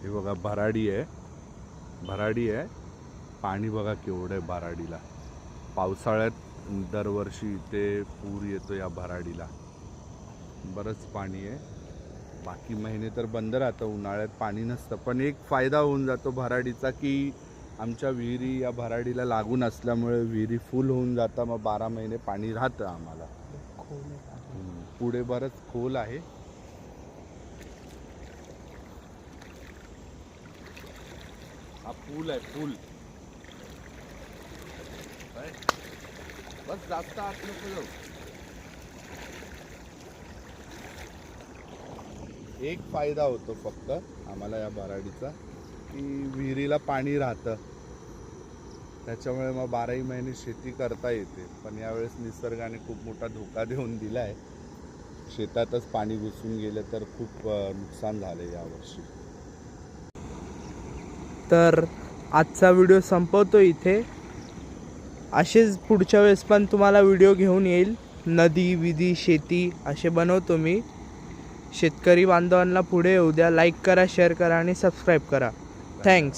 हे बघा भराडी आहे, भराडी आहे. पाणी बघा केवढं आहे भराडीला. पावसाळ्यात दरवर्षी इथे पूर येतो या भराडीला. बरंच पाणी आहे. बाकी महिने तर बंद राहतं, उन्हाळ्यात पाणी नसतं. पण एक फायदा होऊन जातो भराडीचा की आमच्या विहिरी या भराडीला लागून असल्यामुळे विहिरी फुल होऊन जातं. मग 12 महिने पाणी राहतं आम्हाला. पुढे बरंच खोल आहे. हा पूल आहे, पूल. बस जास्त आत नको जाऊ. एक फायदा होतो फक्त आम्हाला या भराडीचा की विहिरीला पाणी राहतं, त्याच्यामुळे मग 12ही महिने शेती करता येते. पण यावेळेस निसर्गाने खूप मोठा धोका देऊन दिला आहे. शेतातच पाणी घुसून गेलं तर खूप नुकसान झालं यावर्षी. तर आजचा व्हिडिओ संपवतो इथे. असेच पुढच्या वेळेस पण तुम्हाला व्हिडिओ घेऊन येईल. नदी विधी शेती असे बनवतो मी. शेतकरी बांधवांना पुढे येऊ द्या. लाईक करा, शेअर करा आणि सबस्क्राईब करा. थँक्स.